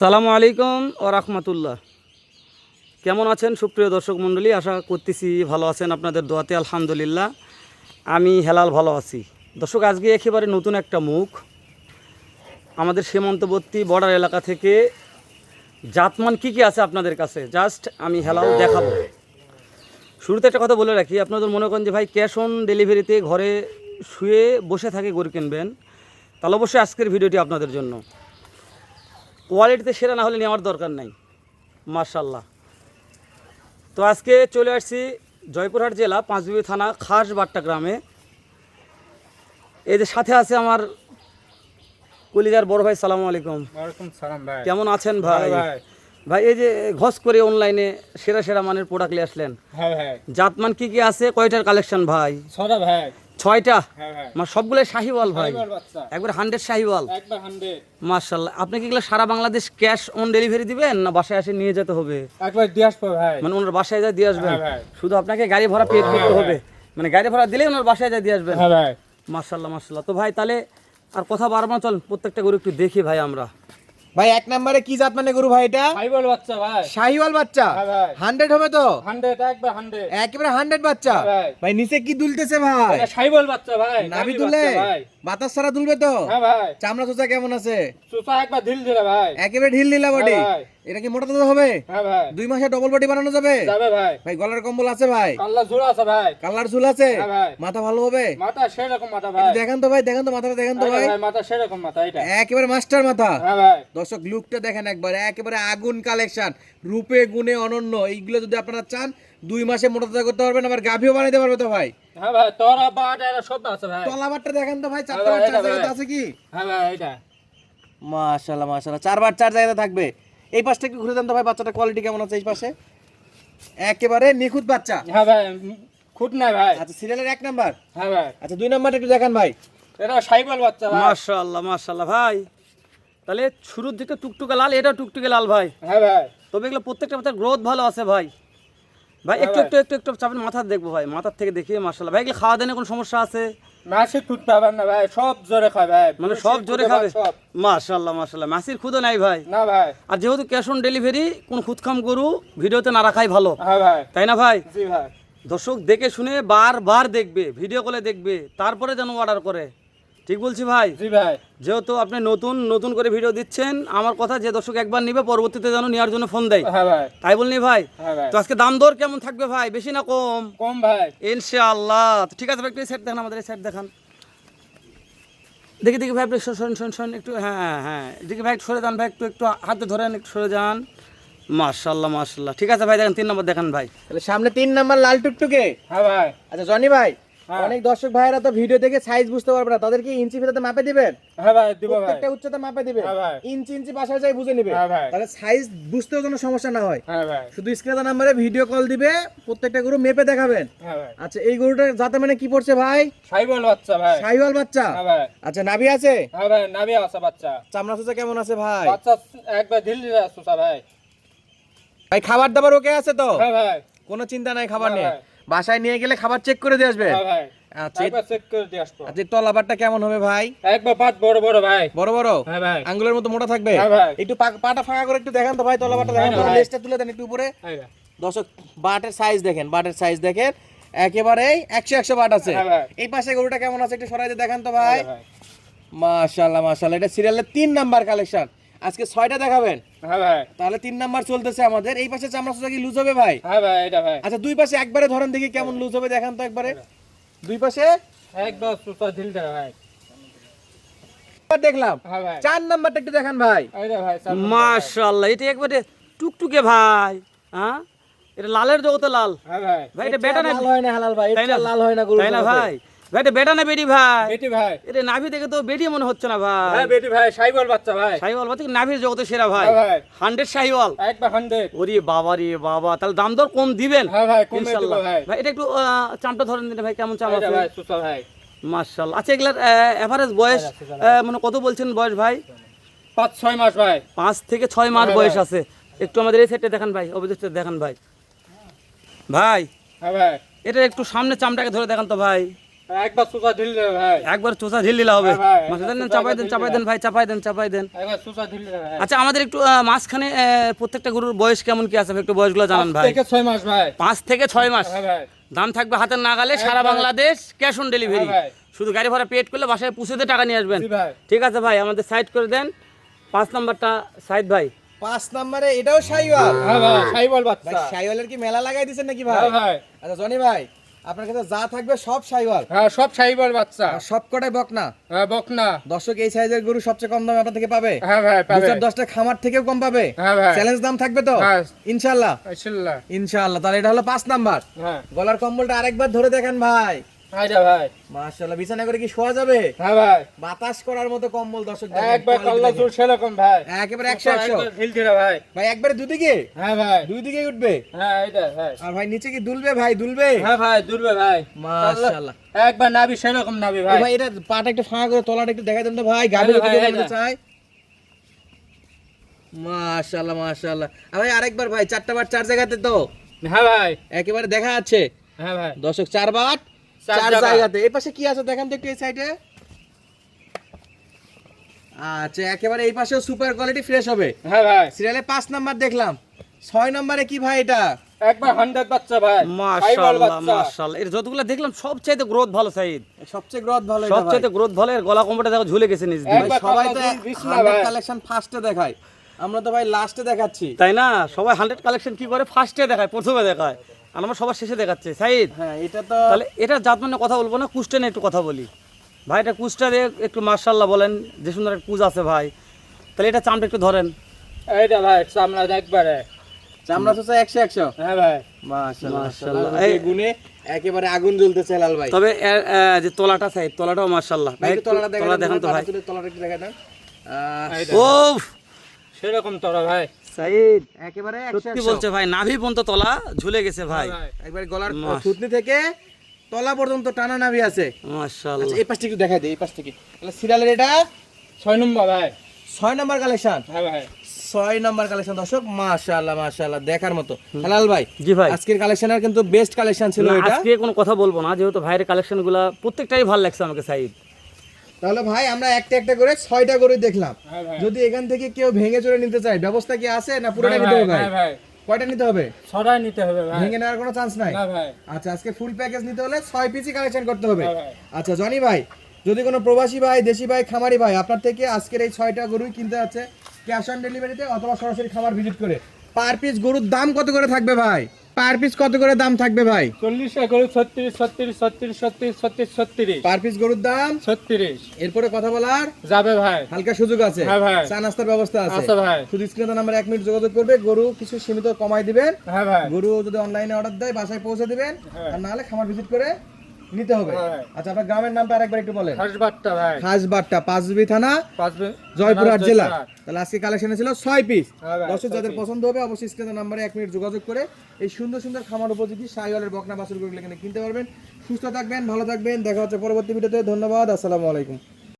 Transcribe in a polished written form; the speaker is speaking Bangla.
সালামু আলাইকুম ও রাহমাতুল্লাহ। কেমন আছেন সুপ্রিয় দর্শক মণ্ডলী? আশা করতেছি ভালো আছেন, আপনাদের দোয়াতে আলহামদুলিল্লাহ আমি হেলাল ভালো আছি। দর্শক, আজকে একেবারে নতুন একটা মুখ আমাদের সীমান্তবর্তী বর্ডার এলাকা থেকে জাতমান কী কী আছে আপনাদের কাছে জাস্ট আমি হেলাল দেখাবো। শুরুতে একটা কথা বলে রাখি, আপনাদের মনে করেন যে ভাই ক্যাশ অন ডেলিভারিতে ঘরে শুয়ে বসে থাকে গরু কিনবেন, তাহলে অবশ্যই আজকের ভিডিওটি আপনাদের জন্য। কোয়ালিটিতে সেরা না হলে নেওয়ার দরকার নাই। মাশাল্লাহ। তো আজকে চলে আসছি জয়পুরহাট জেলা পাঁচবিবি থানা খাসবাট্টা গ্রামে। এই যে সাথে আছে আমার কলিজার বড় ভাই। সালামু আলাইকুম। ওয়ালাইকুম সালাম ভাই। কেমন আছেন ভাই? ভাই এই যে ঘস করে অনলাইনে সেরা সেরা মানের প্রোডাক্ট নিয়ে আসলেন। হ্যাঁ ভাই। জাতমান কি কি আছে, কয়টার কালেকশন ভাই? ছটা ভাই। 6টা? হ্যাঁ ভাই। মানে সবগুলো শাহিওয়াল ভাই, শাহিওয়াল বাচ্চা। একবার 100 শাহিওয়াল। একবার 100। মাশাআল্লাহ। আপনি কি এগুলো সারা বাংলাদেশ ক্যাশ অন ডেলিভারি দিবেন না বাসায় এসে নিয়ে যেতে হবে? একবার দিয়ে আসবো ভাই। মানে ওনার বাসায় যা দিয়ে আসবেন? হ্যাঁ ভাই। শুধু আপনাকে গাড়ি ভাড়া পে করতে হবে? মানে গাড়ি ভাড়া দিলেই ওনার বাসায় যা দিয়ে আসবেন? হ্যাঁ ভাই। মাশাআল্লাহ মাশাআল্লাহ। তো ভাই তাহলে আর কথা বারবার চল প্রত্যেকটা গরু একটু দেখি ভাই আমরা। ভাই এক নম্বরে কি জাত মানে গরু ভাই? এটা শাহিওয়াল বাচ্চা ভাই। শাহিওয়াল বাচ্চা। হ্যাঁ ভাই। 100 হবে তো? 100 একবার 100। একেবারে 100 বাচ্চা। হ্যাঁ ভাই। ভাই নিচে কি দুলতেছে ভাই? এটা শাহিওয়াল বাচ্চা ভাই। নাভি দুলে? ভাই। বাতাস ছাড়া দুলবে তো? হ্যাঁ ভাই। চামড়া চোচা কেমন আছে? সুসা একবার ঢিল দিলে ভাই। একেবারে ঢিল ঢিলা বডি। হ্যাঁ ভাই। এটা কি মোটা তাজা হবে? হ্যাঁ ভাই। 2 মাসে ডবল বডি বানানো যাবে? যাবে ভাই। ভাই গলার কম্বল আছে ভাই? কাল্লা ঝুল আছে ভাই। কালার ঝুল আছে? হ্যাঁ ভাই। মাথা ভালো হবে? মাথা সেরকম মাথা ভাই। একটু দেখান তো ভাই, দেখান তো মাথাটা, দেখান তো হ্যাঁ ভাই। ভাই, মাথা সেরকম মাথা এটা। একেবারে মাস্টার মাথা। হ্যাঁ ভাই। দর্শক লুকটা দেখেন একবার, একেবারে আগুন কালেকশন, রূপে গুণে অনন্য। এইগুলো যদি আপনারা চান 2 মাসে মোটা তাজা করতে পারবেন, আবার গাভিও বানাইতে পারবে তো ভাই। হ্যাঁ ভাই, তোরা বাট এরা সব আছে ভাই। তলাবারটা দেখেন তো ভাই, 4 হ্যাঁ বার ভাই, 4 এটা জায়গাতে ভাই। আছে কি? হ্যাঁ ভাই এটা। মাশাআল্লাহ মাশাআল্লাহ, 4 বার 4 জায়গাতে থাকবে। এই পাশটা একটু ঘুরে দেন তো ভাই, বাচ্চাটা কোয়ালিটি কেমন আছে এই পাশে? একেবারে নিখুঁত বাচ্চা। হ্যাঁ ভাই, খুঁত নাই ভাই। আচ্ছা সিরিয়ালের 1 নাম্বার। হ্যাঁ ভাই। আচ্ছা 2 নাম্বারটা একটু দেখান ভাই। এটা শাহিওয়াল বাচ্চা ভাই। মাশাআল্লাহ মাশাআল্লাহ ভাই। তাহলে শুরুর দিকে টুকটুকে লাল, এটা টুকটুকে লাল ভাই। হ্যাঁ ভাই। তবে এগুলো প্রত্যেকটা বাচ্চার গ্রোথ ভালো আছে ভাই। ভাই একটু হ্যাঁ একটু একটু একটু চাপেন, মাথার দেখবো ভাই, মাথার থেকে দেখি। মাশাআল্লাহ ভাই, এগুলো খাওয়া দাওয়া কোনো সমস্যা আছে? মাসি খুঁত পাবেন না ভাই, সব জোরে খায় ভাই। মানে সব জোরে খাবে? সব। মাশাআল্লাহ মাশাআল্লাহ। মাসির খুদো নাই ভাই। না ভাই। আর যেহেতু ক্যাশ অন ডেলিভারি, কোন খুদখাম গরু ভিডিওতে না রাখাই ভালো, হ্যাঁ ভাই। তাই না ভাই? জি ভাই। দর্শক দেখে শুনে বারবার দেখবে, ভিডিও কলে দেখবে, তারপরে যেন অর্ডার করে। ঠিক বলছি ভাই? জি ভাই। যেহেতু আপনি নতুন নতুন করে ভিডিও দিচ্ছেন, আমার কথা যে দর্শক একবার নিবে পরবর্তীতে যেন নেওয়ার জন্য ফোন দেয়, হ্যাঁ ভাই। তাই বলনি ভাই? হ্যাঁ ভাই। তো আজকে দাম দর কেমন থাকবে ভাই, বেশি না কম? কম ভাই। ইনশাআল্লাহ। তো ঠিক আছে ভাই, একটু এই সাইড দেখান, আমাদের এই সাইড দেখান। দেখি দেখি ভাই, একটু শোন শোন শোন একটু। হ্যাঁ হ্যাঁ, দেখি ভাই একটু সরে যান ভাই, একটু একটু হাতে ধরেন, একটু সরে যান। মাশাআল্লাহ মাশাআল্লাহ। ঠিক আছে ভাই, দেখেন 3 নম্বর দেখান ভাই। তাহলে সামনে 3 নাম্বার লাল টুকটুকে। হ্যাঁ ভাই। আচ্ছা জনি ভাই, হ্যাঁ। অনেক দর্শক ভাইরা তো ভিডিও দেখে সাইজ বুঝতে পারবে না, তাদেরকে ইঞ্চি ফিতাতে মাপে দিবেন? হ্যাঁ ভাই, দিব ভাই। প্রত্যেকটা উচ্চতা মাপে দিবেন? হ্যাঁ ভাই। ইঞ্চি ইঞ্চি বাসায় যাই বুঝে নিবে। হ্যাঁ ভাই। তাহলে সাইজ বুঝতেও কোনো সমস্যা না হয়। হ্যাঁ ভাই। শুধু স্ক্রিনে নাম্বারে ভিডিও কল দিবে, প্রত্যেকটা গরু মেপে দেখাবেন। হ্যাঁ ভাই। আচ্ছা এই গরুটা যাতে মানে কি পড়ছে ভাই? শাহিওয়াল বাচ্চা ভাই। শাহিওয়াল বাচ্চা। হ্যাঁ ভাই। আচ্ছা নাভি আছে? হ্যাঁ ভাই, নাভি আছে বাচ্চা। চামড়া চোচা কেমন আছে ভাই? বাচ্চা একবার ঢিল দিলে সুসা ভাই। ভাই খাবার দাবার ওকে আছে তো? হ্যাঁ ভাই। কোনো চিন্তা নাই খাবার হ্যাঁ নিয়ে? ভাই। বাসায় নিয়ে গেলে খাবার চেক করে দিয়ে আসবে? হ্যাঁ ভাই। আচ্ছা একবার চেক করে দিয়ে আসবো। আচ্ছা তলাবারটা কেমন হবে ভাই? একবার পাট বড় বড় ভাই। বড় বড়? হ্যাঁ ভাই। আঙ্গুলের মতো মোটা থাকবে? হ্যাঁ ভাই। একটু পাটা ফাঁকা করে একটু দেখান তো ভাই, তলাবারটা দেখান, হ্যাঁ ভাই। লেজটা তুলে দেন একটু উপরে। হ্যাঁ ভাই। দর্শক বাটের সাইজ দেখেন, বাটের সাইজ দেখেন, একেবারে 100 বাট আছে। হ্যাঁ ভাই। এই পাশে গরুটা কেমন আছে একটু সরাই দিয়ে দেখান তো ভাই। হ্যাঁ ভাই। মাশাআল্লাহ মাশাআল্লাহ, এটা সিরিয়ালের 3 নাম্বার কালেকশন। আজকে 6টা দেখাবেন, হ্যাঁ ভাই। তাহলে 3 নাম্বার চলতেছে আমাদের। এই পাশে চামড়া সোজা কি লুজ হবে ভাই? হ্যাঁ ভাই, এটা ভাই। আচ্ছা দুই পাশে একবারে ধরেন দেখি কেমন লুজ হবে, দেখান তো একবারে দুই পাশে। একবার সুসা ঢিল দিলে ভাই। দেখলাম। হ্যাঁ ভাই। 4 নাম্বারটা একটু দেখান ভাই। এইটা ভাই। মাশাআল্লাহ, এটা একবারে টুকটুকে ভাই। হ্যাঁ, এটা লালের জগতে লাল হ্যাঁ ভাই। ভাই। এটা বেটা না? লাল হয় না হালাল ভাই, তাই এটা না? লাল হয় না গরু, তাই না ভাই? ভাই এটা বেটা না বেটি ভাই? বেটি ভাই। এটা নাভি দেখে তো বেটি মনে হচ্ছে না ভাই। হ্যাঁ বেটি ভাই, শাহিওয়াল বাচ্চা ভাই। শাহিওয়াল বাচ্চা নাভির জগতে সেরা ভাই। হ্যাঁ ভাই। 100 শাহিওয়াল। একবার 100। ওরে বাবা রে বাবা, তাহলে দাম দর কম দিবেন? হ্যাঁ ভাই, কমে দিব ইনশাআল্লাহ। ভাই। ভাই এটা একটু চামটা ধরেন দিন ভাই, কেমন চাম এইটা আছে? ভাই সুসা ভাই। মাশাআল্লাহ। আচ্ছা এগুলার এভারেজ বয়স মানে কত বলছেন বয়স ভাই? 5-6 মাস ভাই। 5 থেকে 6 মাস হ্যাঁ বয়স ভাই। আছে। একটু আমাদের এই সাইডটা দেখান ভাই, অবজেক্টটা দেখান ভাই। ভাই হ্যাঁ ভাই। এটা একটু সামনে চামটাকে ধরে দেখান তো ভাই। একবার সুসা ঢিল দেবে ভাই। একবার চোষা ঢিল দিলে হবে। হ্যাঁ ভাই, মাথা দেন, একবার চাপাই দেন, ঢিল চাপাই দিলে দেন ভাই, চাপাই দেন, চাপাই দেন। একবার সুসা ঢিল দেবে ভাই। আচ্ছা আমাদের একটু মাঝখানে প্রত্যেকটা গরুর বয়স কেমন কি আছে একটু বয়সগুলো জানান 5 ভাই। থেকে 6 মাস ভাই। 5 থেকে 6 মাস। হ্যাঁ ভাই। দাম থাকবে হাতের নাগালে, সারা একবার। Bangladesh cash on delivery. হ্যাঁ ভাই। শুধু গাড়ি ভাড়া পেড করলে বাসায় পৌঁছে দিয়ে টাকা নিয়ে আসবেন। জি ভাই। ঠিক আছে ভাই, আমাদের সাইড করে দেন। 5 নাম্বারটা সাইড ভাই। 5 নম্বরে এটাও শাইওয়াল। হ্যাঁ ভাই, সাইবল ভাই বাচ্চা। শাইওয়ালের কি মেলা লাগাই দিছেন নাকি ভাই? হ্যাঁ ভাই। আচ্ছা জনি ভাই, আপনার কাছে যা থাকবে সব শাইওয়াল, হ্যাঁ, সব সাইবল বাচ্চা। আর সব কটাই বকনা। হ্যাঁ, বকনা। দর্শক এই সাইজের গরু সবচেয়ে কম দামে আপনার থেকে পাবে। হ্যাঁ ভাই, পাবে। 2-10টা খামার থেকেও কম পাবে। হ্যাঁ ভাই। চ্যালেঞ্জ দাম থাকবে তো হ্যাঁ। ইনশাআল্লাহ। আইসিল্লাহ। ইনশাআল্লাহ। তাহলে এটা হলো 5 নাম্বার। হ্যাঁ। গলার কম্বলটা আরেকবার ধরে দেখেন ভাই। আইডা ভাই। মাশাআল্লাহ, বিছানা করে কি শোয়া যাবে? হ্যাঁ ভাই। বাতাস করার মতো কম্বল দর্শক দেখেন, একবার quality কাল্লা দেখেন। চুল সেরকম ভাই। একেবারে 100 একবার ঢিল দিলে ভাই। ভাই একবারে দুদিকে, হ্যাঁ ভাই। দুই দিকে উঠবে। হ্যাঁ, এইটা ভাই। আর ভাই নিচে কি দুলবে ভাই, দুলবে? হ্যাঁ ভাই, দূরবে ভাই। মাশাআল্লাহ। একবার নাবি সেরকম নাবি ও ভাই। ভাই এটা পাটা একটু ফাঁকা করে তলাটা একটু দেখাই দেন তো ভাই, গাড়ি ভাই, যদি এইটা। চাই। মাশাআল্লাহ মাশাআল্লাহ। আর ভাই আরেকবার ভাই, 4টা বার 4 জায়গাতে তো হ্যাঁ ভাই। একেবারে দেখা যাচ্ছে। হ্যাঁ ভাই। দর্শক 4 বার 4 4 জায়গা। জায়গাতে। এই পাশে কি আছে দেখেন তো একটু এই সাইডে। আচ্ছা একেবারে এই পাশেও সুপার কোয়ালিটি ফ্রেশ হবে। হ্যাঁ ভাই। সিরিয়ালে 5 নাম্বার দেখলাম, 6 নম্বরে কি ভাই এটা? একবার 100 বাচ্চা ভাই। সাইবল মাশাআল্লাহ বাচ্চা। মাশাআল্লাহ, এর যতগুলো দেখলাম সবচাইতে গ্রোথ ভালো সাইদ। সবচেয়ে গ্রোথ ভালো এটা ভাই। সবচাইতে গ্রোথ ভালো, এর গলা কম্বলটা দেখো ঝুলে গেছে নিচ দিয়ে। ভাই, একবার সবাই তো কাল্লা চুল বিছনা 100 ভাই। কালেকশন ফার্স্টে দেখায়, আমরা তো ভাই লাস্টে দেখাচ্ছি। তাই না? সবাই 100 কালেকশন কি করে ফার্স্টে দেখায়, প্রথমে দেখায়, আর আমরা সবার শেষে দেখাচ্ছে সাইদ। হ্যাঁ এটা তো তাহলে এটা জাত মানে কথা বলবো না, কুষ্টে নিয়ে একটু কথা বলি ভাই। এটা কুষ্টটা দিয়ে একটু মাশাআল্লাহ বলেন, যে সুন্দর একটা কুজ আছে ভাই। তাহলে এটা চামটা একটু ধরেন। এইটা ভাই, চামড়া একবারে। চামড়া তো 100 হ্যাঁ ভাই। মাশাআল্লাহ মাশাআল্লাহ। মাশাআল্লাহ। এই গুণে একেবারে আগুন জ্বলতেছে লাল ভাই। তবে এর, যে তলাটা সাইদ, তলাটাও মাশাআল্লাহ ভাই একটু তলাটা তলা দেখেন তো ভাই। তলাটা একটু দেখা দেন। এইটা ও ভাই। সেরকম তোরা ভাই। সাইদ একেবারে সত্যি বলছে ভাই, নাভি পর্যন্ত তলা ঝুলে গেছে ভাই। হ্যাঁ ভাই। একবার গলার মাশ। থুতনি থেকে তলা পর্যন্ত টানা নাভি আছে। মাশাআল্লাহ। আচ্ছা এই পাশটা একটু দেখাই দেই, এই পাশ থেকে। তাহলে সিরিয়ালের এটা 6 নম্বর ভাই। 6 নাম্বার কালেকশন। হ্যাঁ ভাই। 6 নাম্বার কালেকশন দর্শক, মাশাআল্লাহ মাশাআল্লাহ দেখার মতো। হেলাল ভাই, জি ভাই। আজকের কালেকশনের কিন্তু বেস্ট কালেকশন ছিল না, এটা। আজকে কোনো কথা বলবো না, যেহেতু ভাইয়ের কালেকশনগুলো প্রত্যেকটাই ভালো লাগছে আমাকে সাইদ। তাহলে ভাই আমরা একটা একটা করে 6টা করে দেখলাম। হ্যাঁ ভাই। যদি এখান থেকে কেউ ভেঙে চড়ে নিতে চায়, ব্যবস্থা কি আছে না পুরোটা নিতে হবে ভাই? হ্যাঁ ভাই। কয়টা নিতে হবে? ছড়াই নিতে হবে ভাই। ভেঙে নেওয়ার কোনো চান্স নাই। না ভাই। আচ্ছা আজকে ফুল প্যাকেজ নিতে হলে 6 পিসই কালেকশন করতে হবে। হ্যাঁ ভাই। আচ্ছা জনি ভাই, যদি কোনো প্রবাসী ভাই, দেশি ভাই, খামারি ভাই আপনার থেকে আজকের এই 6টা গরুই কিনতে আছে ক্যাশ অন ডেলিভারিতে অথবা সরাসরি খামার ভিজিট করে, পার পিস গরুর দাম কত করে থাকবে ভাই? পার পিস কত করে দাম থাকবে ভাই? 40 করে 36 36 36 36 36 36 পার পিস গরুর দাম 36 এরপরে কথা বলার যাবে ভাই। হালকা সুযোগ আছে। হ্যাঁ ভাই। চা নাস্তার ব্যবস্থা আছে। আচ্ছা ভাই। শুধু স্ক্রিনে নাম্বার 1 মিনিট যোগাযোগ করবে, গরু কিছু সীমিত কমাই দিবেন। হ্যাঁ ভাই। গরু যদি অনলাইনে অর্ডার দেয় বাসায় পৌঁছে দিবেন, হ্যাঁ। আর না হলে খামার ভিজিট করে নিতে হবে। হ্যাঁ। আচ্ছা আপনার গ্রামের নামটা আরেকবার একটু বলেন। হাসবাট্টা ভাই। খাসবাট্টা, পাঁচবি থানা, 5 জয়পুরহাট জেলা। তাহলে আজকে কালেকশনে ছিল 6 পিস। হ্যাঁ ভাই, দর্শক 6 যাদের piece। পছন্দ হবে অবশ্যই স্ক্রিনে নাম্বারে 1 মিনিট যোগাযোগ করে এই সুন্দর সুন্দর খামার উপযোগী শাহিওয়ালের বকনা বাছুর গরুগুলো এখানে কিনতে পারবেন। সুস্থ থাকবেন, ভালো থাকবেন, দেখা হচ্ছে পরবর্তী ভিডিওতে। ধন্যবাদ, আসসালামু আলাইকুম।